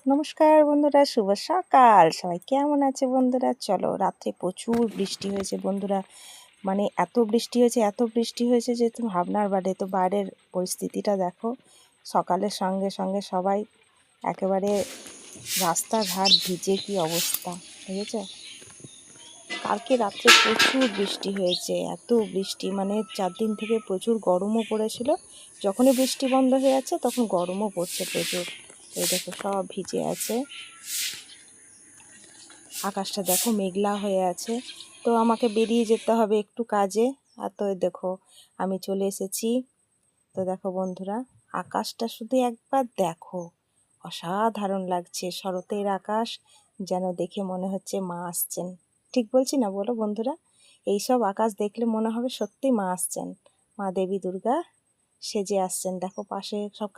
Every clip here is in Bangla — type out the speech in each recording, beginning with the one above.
নমস্কার বন্ধুরা, শুভ সকাল। সবাই কেমন আছে বন্ধুরা? চলো, রাত্রে প্রচুর বৃষ্টি হয়েছে বন্ধুরা। মানে এত বৃষ্টি হয়েছে যে তুমি ভাবনার বাইরে। তো বাইরের পরিস্থিতিটা দেখো, সকালের সঙ্গে সঙ্গে সবাই একেবারে রাস্তাঘাট ভিজে কি অবস্থা, বুঝেছো? কালকে রাত্রে প্রচুর বৃষ্টি হয়েছে, এত বৃষ্টি, মানে 4 দিন থেকে প্রচুর গরমও পড়েছিল। যখনই বৃষ্টি বন্ধ হয়ে যাচ্ছে তখন গরমও পড়ছে প্রচুর। এই দেখো সব ভিজে আছে, আকাশটা দেখো মেঘলা হয়ে আছে। তো আমাকে বেরিয়ে যেতে হবে একটু কাজে। আর তো দেখো আমি চলে এসেছি। তো দেখো বন্ধুরা, আকাশটা শুধু একবার দেখো, অসাধারণ লাগছে। শরতের আকাশ, যেন দেখে মনে হচ্ছে মা আসছেন। ঠিক বলছি না বলো বন্ধুরা? এইসব আকাশ দেখলে মনে হবে সত্যি মা আসছেন, মা দেবী দুর্গা সেজে আসছেন। দেখো পাশে সব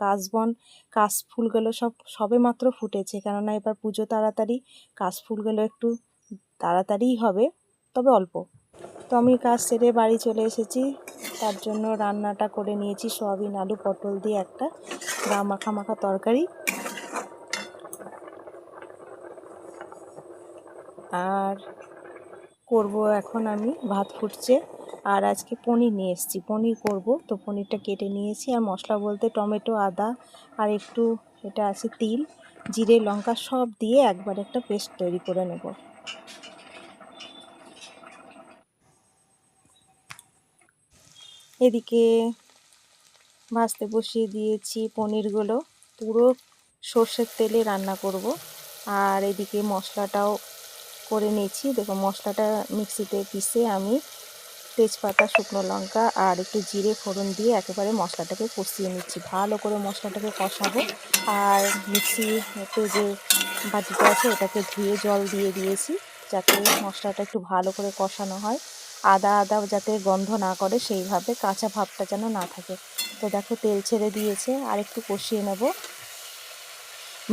কাশফুলগুলো সবে মাত্র ফুটেছে, কেননা এবার পুজো তাড়াতাড়ি, কাশফুলগুলো একটু তাড়াতাড়িই হবে, তবে অল্প। তো আমি কাজ সেরে বাড়ি চলে এসেছি। তার জন্য রান্নাটা করে নিয়েছি, সয়াবিন আলু পটল দিয়ে একটা গা মাখা মাখা তরকারি। আর করব এখন আমি, ভাত ফুটছে। আর আজকে পনির নিয়ে এসেছি, পনির করব। তো পনিরটা কেটে নিয়েছি। আর মশলা বলতে টমেটো, আদা, আর একটু এটা আছে তিল, জিরে, লঙ্কা সব দিয়ে একবার একটা পেস্ট তৈরি করে নেব। এদিকে ভাজতে বসিয়ে দিয়েছি পনিরগুলো, পুরো সর্ষের তেলে রান্না করব। আর এদিকে মশলাটাও করে নিয়েছি। দেখো মশলাটা মিক্সিতে পিষে আমি তেজপাতা, শুকনো লঙ্কা আর একটু জিরে ফোড়ন দিয়ে একেবারে মশলাটাকে কষিয়ে নিচ্ছি। ভালো করে মশলাটাকে কষাবো। আর মিক্সিতে যে বাটিটা আছে ওটাকে ধুয়ে জল দিয়ে দিয়েছি, যাতে মশলাটা একটু ভালো করে কষানো হয়। আদা যাতে গন্ধ না করে, সেইভাবে কাঁচা ভাবটা যেন না থাকে। তো দেখো তেল ছেড়ে দিয়েছে, আর একটু কষিয়ে নেব।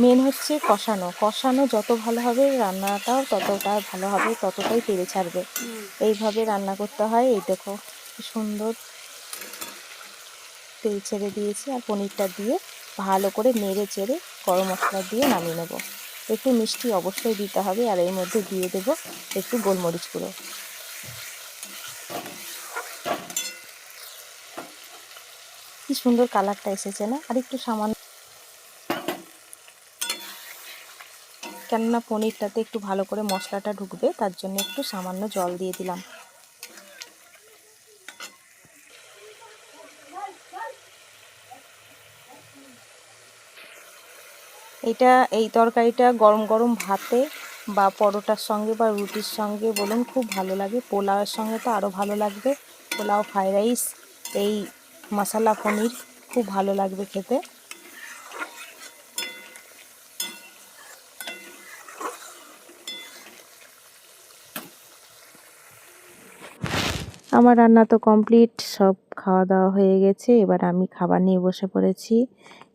মেন হচ্ছে কষানো যত ভালো হবে রান্নাটাও ততটা ভালো হবে, ততটাই তেল ছাড়বে। এইভাবে রান্না করতে হয়। এই দেখো কি সুন্দর তেল ছেড়ে দিয়েছি। আর পনিরটা দিয়ে ভালো করে নেড়ে চেড়ে গরম মশলা দিয়ে নামিয়ে নেব। একটু মিষ্টি অবশ্যই দিতে হবে। আর এর মধ্যে দিয়ে দেব একটু গোলমরিচ গুঁড়ো। কি সুন্দর কালারটা এসেছে না? আর একটু সামান্য, কেননা পনিরটাতে একটু ভালো করে মশলাটা ঢুকবে, তার জন্য একটু সামান্য জল দিয়ে দিলাম। এই তরকারিটা গরম গরম ভাতে বা পরোটার সঙ্গে বা রুটির সঙ্গে বলুন খুব ভালো লাগে। পোলাওয়ের সঙ্গে তো আরও ভালো লাগবে। পোলাও, ফ্রাইড রাইস, এই মশলা পনির খুব ভালো লাগবে খেতে। আমার রান্না তো কমপ্লিট, সব খাওয়া দাওয়া হয়ে গেছে। এবার আমি খাবার নিয়ে বসে পড়েছি।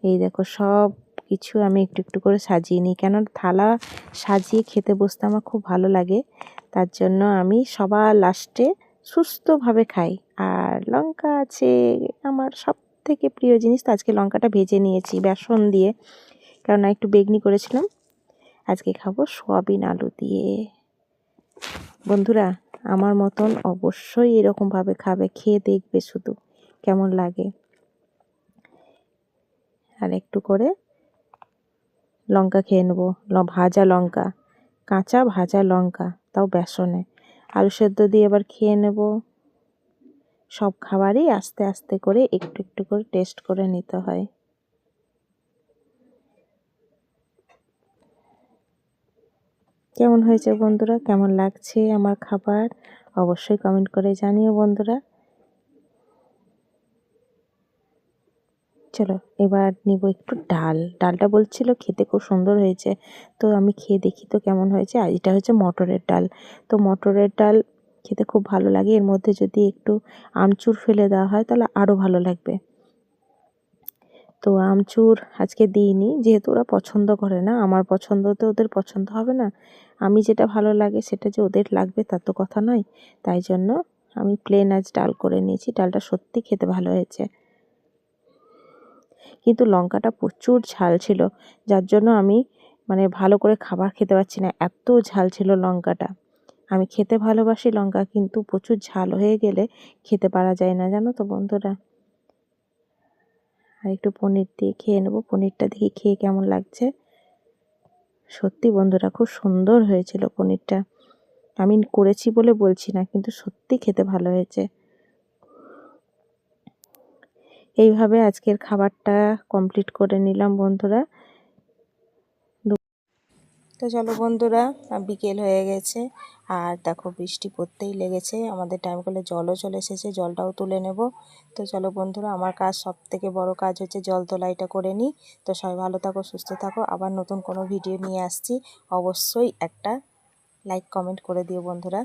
এই দেখো সব কিছু আমি একটু একটু করে সাজিয়ে নিই, কেন থালা সাজিয়ে খেতে বসতে আমার খুব ভালো লাগে। তার জন্য আমি সবার লাস্টে সুস্থভাবে খাই। আর লঙ্কা আছে, আমার সব থেকে প্রিয় জিনিস। তো আজকে লঙ্কাটা ভেজে নিয়েছি বেসন দিয়ে, কারণ একটু বেগনি করেছিলাম। আজকে খাবো সয়াবিন আলু দিয়ে। বন্ধুরা, আমার মতন অবশ্যই এরকমভাবে খাবে, খেয়ে দেখবে শুধু কেমন লাগে। আর একটু করে লঙ্কা খেয়ে নেবো, ভাজা লঙ্কা, কাঁচা ভাজা লঙ্কা, তাও বেসনে। আলু সেদ্ধ দিয়ে এবার খেয়ে নেব। সব খাবারই আস্তে আস্তে করে একটু একটু করে টেস্ট করে নিতে হয়। কেমন হয়েছে বন্ধুরা? কেমন লাগছে আমার খাবার? অবশ্যই কমেন্ট করে জানিও বন্ধুরা। চলো এবার নিব একটু ডালটা বলছিল খেতে খুব সুন্দর হয়েছে। তো আমি খেয়ে দেখি তো কেমন হয়েছে। আর এটা হচ্ছে মটরের ডাল। তো মটরের ডাল খেতে খুব ভালো লাগে। এর মধ্যে যদি একটু আমচুর ফেলে দেওয়া হয় তাহলে আরও ভালো লাগবে। তো আমচুর আজকে দিইনি, যেহেতু ওরা পছন্দ করে না। আমার পছন্দ তো ওদের পছন্দ হবে না। আমি যেটা ভালো লাগে সেটা যে ওদের লাগবে তা তো কথা নয়। তাই জন্য আমি প্লেন আজ ডাল করে নিয়েছি। ডালটা সত্যি খেতে ভালো হয়েছে, কিন্তু লঙ্কাটা প্রচুর ঝাল ছিল, যার জন্য আমি মানে ভালো করে খাবার খেতে পারছি না, এত ঝাল ছিল লঙ্কাটা। আমি খেতে ভালোবাসি লঙ্কা, কিন্তু প্রচুর ঝাল হয়ে গেলে খেতে পারা যায় না, জানো তো বন্ধুরা। আর একটু পনির দিয়ে খেয়ে নেবো, পনিরটা দেখি খেয়ে কেমন লাগছে। সত্যি বন্ধুরা খুব সুন্দর হয়েছিল পনিরটা। আমি করেছি বলে বলছি না, কিন্তু সত্যি খেতে ভালো হয়েছে। এইভাবে আজকের খাবারটা কমপ্লিট করে নিলাম বন্ধুরা। তো চলো বন্ধুরা, বিকেল হয়ে গেছে আর দেখো বৃষ্টি পড়তেই লেগেছে। আমাদের টাইম কলে জলও চলে এসেছে, জলটাও তুলে নেব। তো চলো বন্ধুরা, আমার কাজ সবথেকে বড় কাজ হচ্ছে জল তোলা, এটা করে নিই। তো সবাই ভালো থাকো, সুস্থ থাকো, আবার নতুন কোনো ভিডিও নিয়ে আসছি। অবশ্যই একটা লাইক কমেন্ট করে দিও বন্ধুরা।